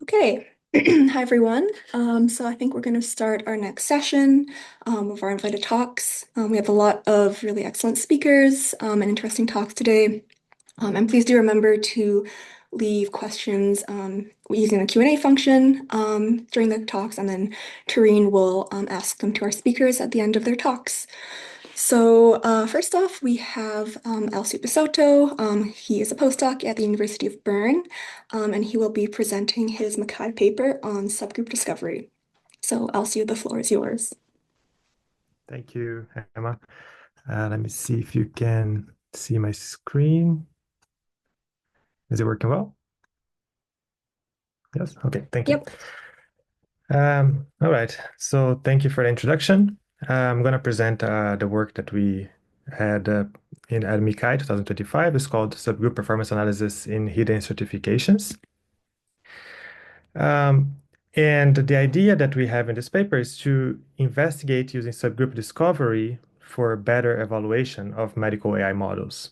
Okay. Hi, everyone. So I think we're going to start our next session of our invited talks. We have a lot of really excellent speakers and interesting talks today. And please do remember to leave questions using the Q&A function during the talks, and then Tareen will ask them to our speakers at the end of their talks. So first off, we have Alceu Bissoto. He is a postdoc at the University of Bern, and he will be presenting his MICCAI paper on subgroup discovery. So Alceu, the floor is yours. Thank you, Emma. Let me see if you can see my screen. Is it working well? Yes? Okay, thank you. Yep. All right, so thank you for the introduction. I'm going to present the work that we had in at MICCAI 2025. It's called Subgroup Performance Analysis in Hidden Stratifications. Um, and the idea that we have in this paper is to investigate using subgroup discovery for better evaluation of medical AI models.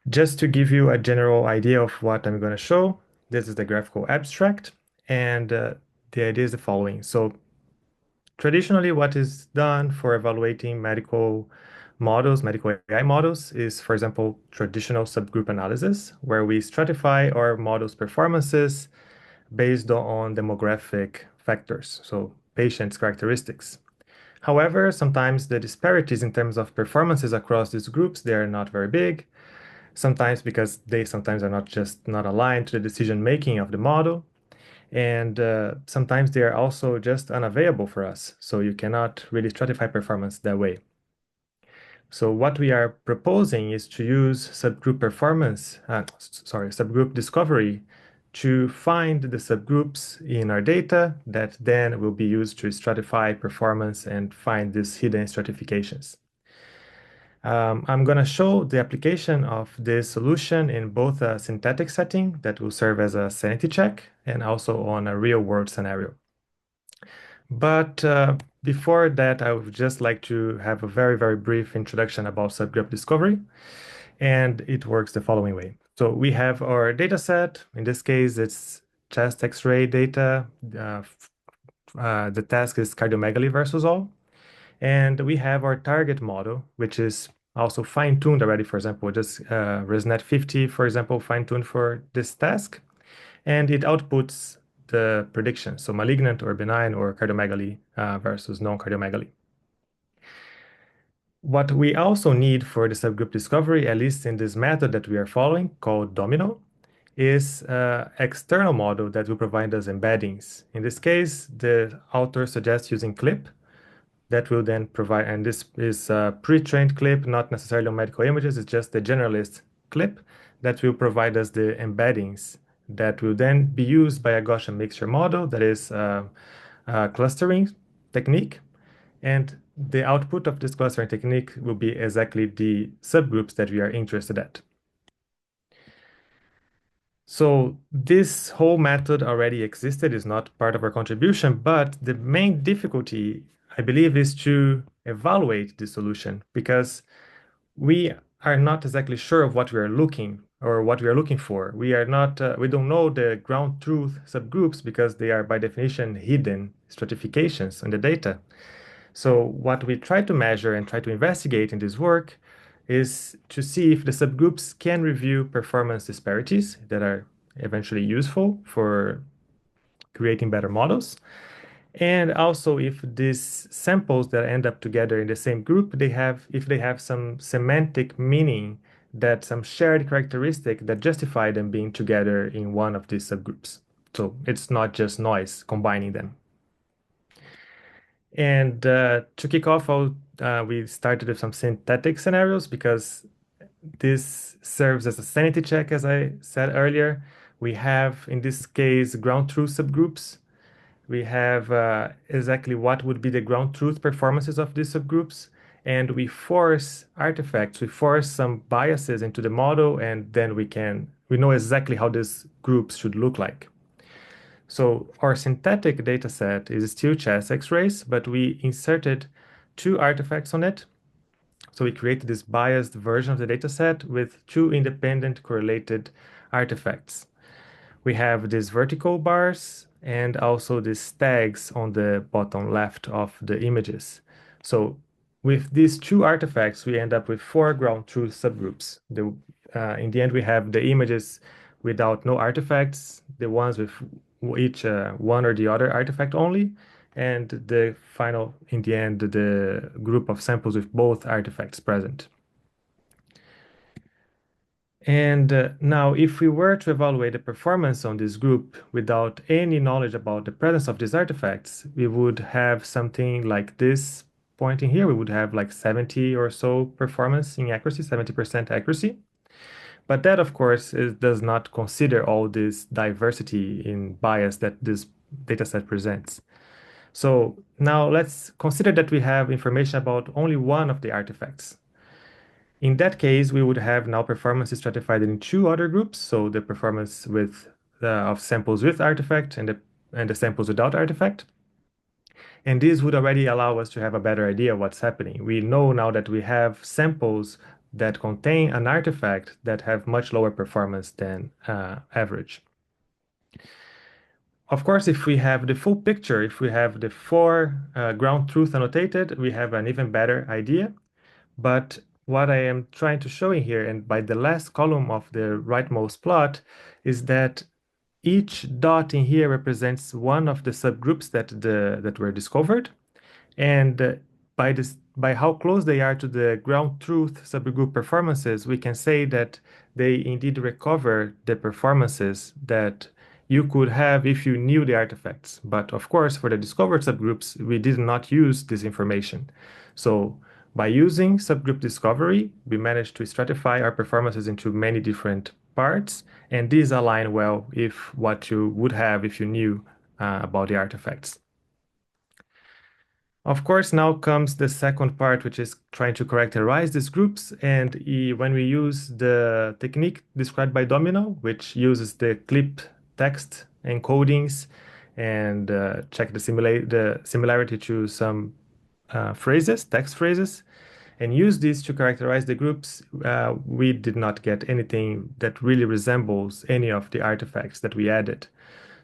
Just to give you a general idea of what I'm going to show, this is the graphical abstract, and the idea is the following. So traditionally, what is done for evaluating medical models, medical AI models, is, for example, traditional subgroup analysis, where we stratify our models' performances based on demographic factors, so patients' characteristics. However, sometimes the disparities in terms of performances across these groups, they are not very big, sometimes because they sometimes are not aligned to the decision making of the model, and sometimes they are also just unavailable for us, so you cannot really stratify performance that way. So what we are proposing is to use subgroup discovery to find the subgroups in our data that then will be used to stratify performance and find these hidden stratifications. I'm going to show the application of this solution in both a synthetic setting that will serve as a sanity check and also on a real-world scenario. But before that, I would just like to have a very, very brief introduction about subgroup discovery, and it works the following way. So we have our data set. In this case, it's chest X-ray data. The task is cardiomegaly versus all. And we have our target model, which is also fine-tuned already, for example, just ResNet 50, for example, fine-tuned for this task. And it outputs the prediction, so malignant or benign or cardiomegaly versus non-cardiomegaly. What we also need for the subgroup discovery, at least in this method that we are following, called Domino, is an external model that will provide us embeddings. In this case, the author suggests using CLIP, that will then provide, and this is a pre-trained clip, not necessarily on medical images, it's just a generalist clip that will provide us the embeddings that will then be used by a Gaussian mixture model that is a clustering technique. And the output of this clustering technique will be exactly the subgroups that we are interested at. So this whole method already existed, is not part of our contribution, but the main difficulty, I believe, is to evaluate the solution because we are not exactly sure of what we are looking or what we are looking for. We don't know the ground truth subgroups because they are by definition hidden stratifications in the data. So what we try to measure and try to investigate in this work is to see if the subgroups can review performance disparities that are eventually useful for creating better models. And also if these samples that end up together in the same group, if they have some semantic meaning, that some shared characteristic that justify them being together in one of these subgroups. So it's not just noise combining them. And to kick off, we started with some synthetic scenarios because this serves as a sanity check, as I said earlier. We have, in this case, ground truth subgroups. We have exactly what would be the ground truth performances of these subgroups. And we force artifacts, we force some biases into the model, and then we know exactly how these groups should look like. So our synthetic data set is still chest X-rays, but we inserted two artifacts on it. So we created this biased version of the data set with two independent correlated artifacts. We have these vertical bars and also these tags on the bottom left of the images. So with these two artifacts, we end up with four ground truth subgroups. In the end, we have the images without no artifacts, the ones with each one or the other artifact only, and the final, in the end, the group of samples with both artifacts present. And now, if we were to evaluate the performance on this group without any knowledge about the presence of these artifacts, we would have something like this point in here. We would have like 70 or so performance in accuracy, 70% accuracy. But that, of course, does not consider all this diversity in bias that this dataset presents. So now let's consider that we have information about only one of the artifacts. In that case, we would have now performance stratified in two other groups. So the performance of samples with artifact and the samples without artifact. And this would already allow us to have a better idea of what's happening. We know now that we have samples that contain an artifact that have much lower performance than average. Of course, if we have the full picture, if we have the four ground truth annotated, we have an even better idea. But what I am trying to show in here, and by the last column of the rightmost plot, is that each dot in here represents one of the subgroups that were discovered. And by how close they are to the ground truth subgroup performances, we can say that they indeed recover the performances that you could have if you knew the artifacts. But of course, for the discovered subgroups, we did not use this information. So by using subgroup discovery, we managed to stratify our performances into many different parts, and these align well with what you would have if you knew about the artifacts. Of course, now comes the second part, which is trying to characterize these groups. And when we use the technique described by Domino, which uses the clip text encodings and check the similarity to some phrases, text phrases, and use these to characterize the groups, we did not get anything that really resembles any of the artifacts that we added.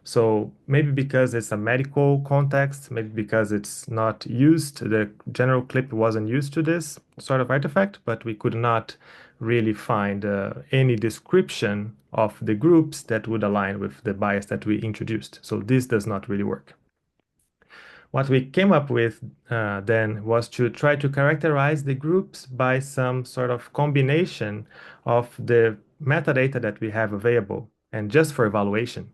So maybe because it's a medical context, maybe because it's not used, the general clip wasn't used to this sort of artifact, but we could not really find any description of the groups that would align with the bias that we introduced. So this does not really work. What we came up with then was to try to characterize the groups by some sort of combination of the metadata that we have available and just for evaluation.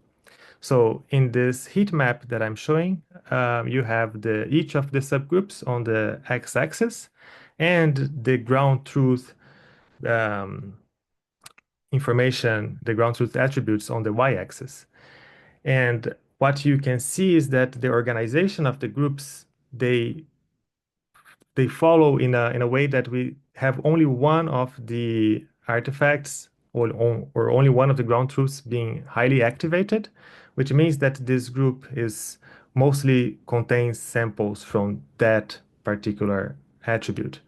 So in this heat map that I'm showing, you have each of the subgroups on the x-axis and the ground truth information, the ground truth attributes on the y-axis. And what you can see is that the organization of the groups, they follow in a way that we have only one of the artifacts or only one of the ground truths being highly activated, which means that this group is mostly contains samples from that particular attribute.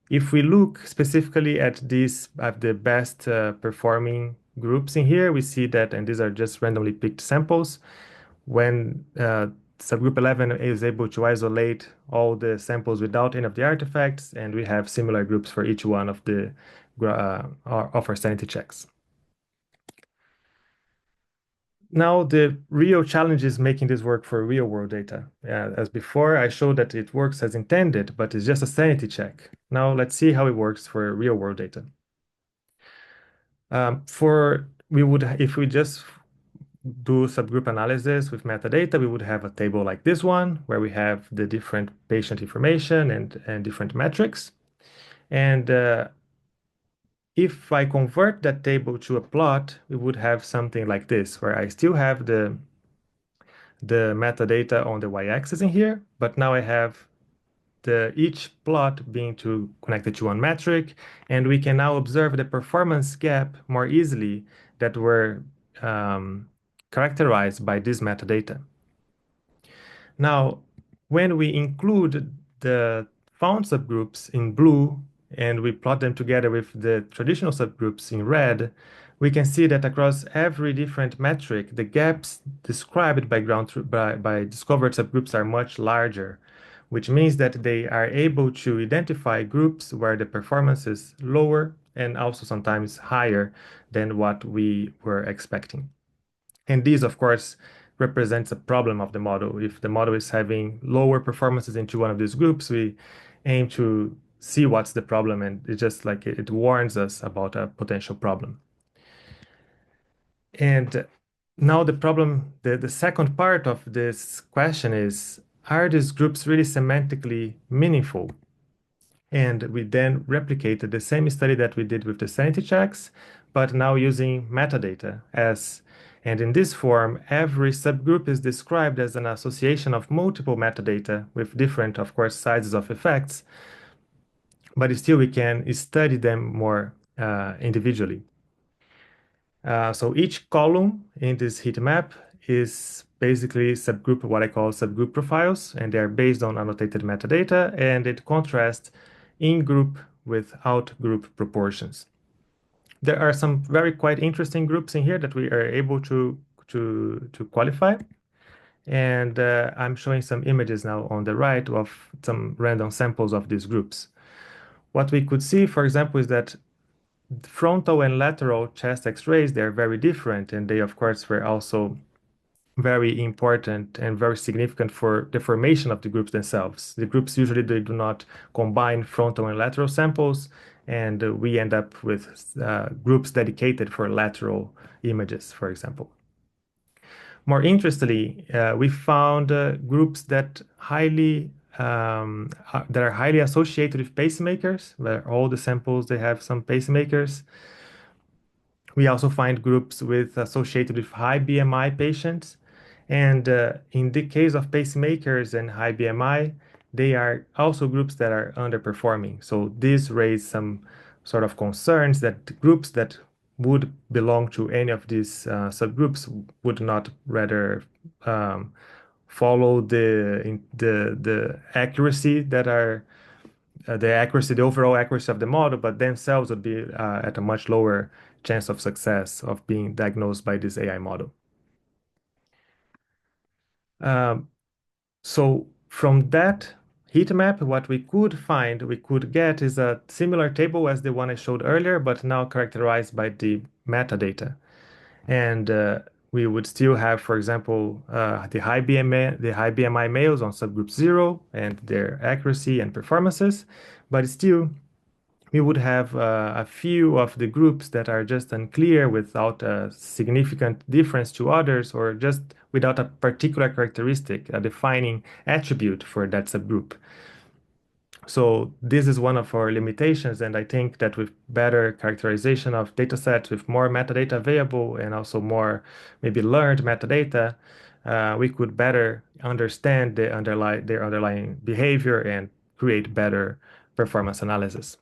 If we look specifically at the best performing groups in here, we see that, and these are just randomly picked samples, when subgroup 11 is able to isolate all the samples without any of the artifacts, and we have similar groups for each one of our sanity checks. Now, the real challenge is making this work for real world data. As before, I showed that it works as intended, but it's just a sanity check. Now, let's see how it works for real world data. If we just do subgroup analysis with metadata, we would have a table like this one, where we have the different patient information and different metrics. And if I convert that table to a plot, we would have something like this, where I still have the metadata on the y-axis in here, but now I have each plot being connected to one metric, and we can now observe the performance gap more easily that were characterized by this metadata. Now, when we include the found subgroups in blue and we plot them together with the traditional subgroups in red, we can see that across every different metric, the gaps described by discovered subgroups are much larger, which means that they are able to identify groups where the performance is lower and also sometimes higher than what we were expecting. And this, of course, represents a problem of the model. If the model is having lower performances into one of these groups, we aim to see what's the problem, and it's just like it warns us about a potential problem. And now the second part of this question is, are these groups really semantically meaningful? And we then replicated the same study that we did with the sanity checks, but now using metadata and in this form, every subgroup is described as an association of multiple metadata with different, of course, sizes of effects, but still we can study them more individually. So each column in this heat map is basically subgroup, what I call subgroup profiles, and they're based on annotated metadata, and it contrasts in-group with out-group proportions. There are some very quite interesting groups in here that we are able to qualify, and I'm showing some images now on the right of some random samples of these groups. What we could see, for example, is that frontal and lateral chest x-rays, they're very different, and they of course were also very important and very significant for the formation of the groups themselves. The groups usually they do not combine frontal and lateral samples, and we end up with groups dedicated for lateral images, for example. More interestingly, we found groups that are highly associated with pacemakers, where all the samples they have some pacemakers. We also find groups associated with high BMI patients. And in the case of pacemakers and high BMI, they are also groups that are underperforming. So this raised some sort of concerns that groups that would belong to any of these subgroups would not rather follow the accuracy the overall accuracy of the model, but themselves would be at a much lower chance of success of being diagnosed by this AI model. Um, so from that heat map, what we could get is a similar table as the one I showed earlier, but now characterized by the metadata. And we would still have, for example, the high BMI males on subgroup 0 and their accuracy and performances, but still we would have a few of the groups that are just unclear without a significant difference to others or just without a particular characteristic, a defining attribute for that subgroup. So this is one of our limitations, and I think that with better characterization of data sets with more metadata available and also more maybe learned metadata, we could better understand their underlying behavior and create better performance analysis.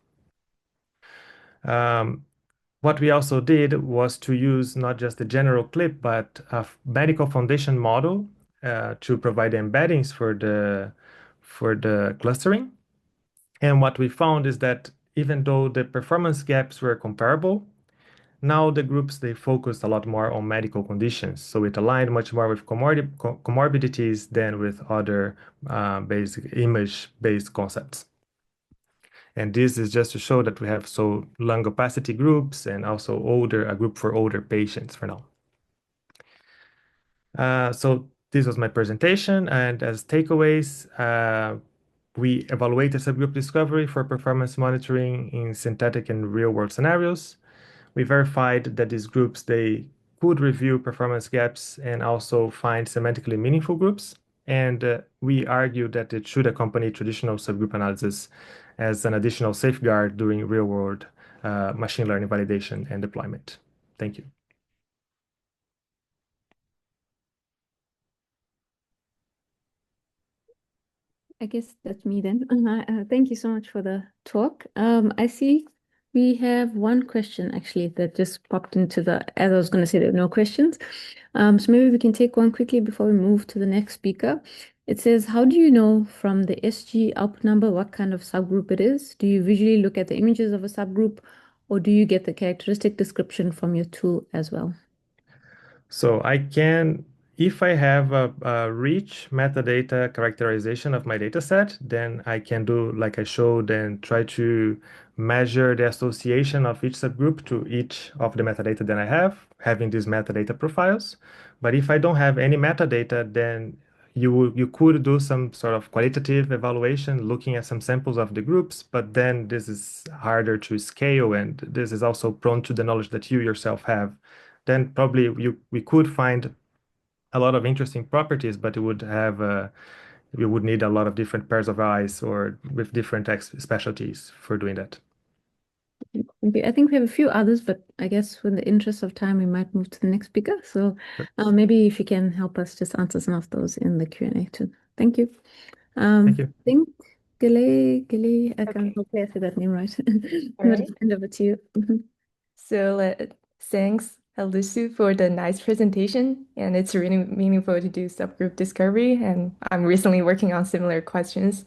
What we also did was to use not just a general clip, but a medical foundation model to provide embeddings for the clustering. And what we found is that even though the performance gaps were comparable, now the groups they focused a lot more on medical conditions. So it aligned much more with comorbidities than with other basic image-based concepts. And this is just to show that we have so lung opacity groups and also a group for older patients for now. So this was my presentation, and as takeaways, we evaluated subgroup discovery for performance monitoring in synthetic and real-world scenarios. We verified that these groups, they could review performance gaps and also find semantically meaningful groups. And we argued that it should accompany traditional subgroup analysis as an additional safeguard during real-world machine learning validation and deployment. Thank you. I guess that's me then. Thank you so much for the talk. I see we have one question actually that just popped into as I was going to say, there are no questions. So maybe we can take one quickly before we move to the next speaker. It says, how do you know from the SG output number what kind of subgroup it is? Do you visually look at the images of a subgroup, or do you get the characteristic description from your tool as well? So I can, if I have a rich metadata characterization of my data set, then I can do like I showed and try to measure the association of each subgroup to each of the metadata that I have, having these metadata profiles. But if I don't have any metadata, then you could do some sort of qualitative evaluation looking at some samples of the groups, but then this is harder to scale, and this is also prone to the knowledge that you yourself have. Then probably we could find a lot of interesting properties, but it would have we would need a lot of different pairs of eyes or with different specialties for doing that. Okay, I think we have a few others, but I guess in the interest of time, we might move to the next speaker. So maybe if you can help us just answer some of those in the Q&A too. Thank you. Thank I you. think Gale, I can Okay. hopefully I said that name right. All But right. hand over to you. Mhm. So thanks, Alceu, for the nice presentation. And it's really meaningful to do subgroup discovery. And I'm recently working on similar questions.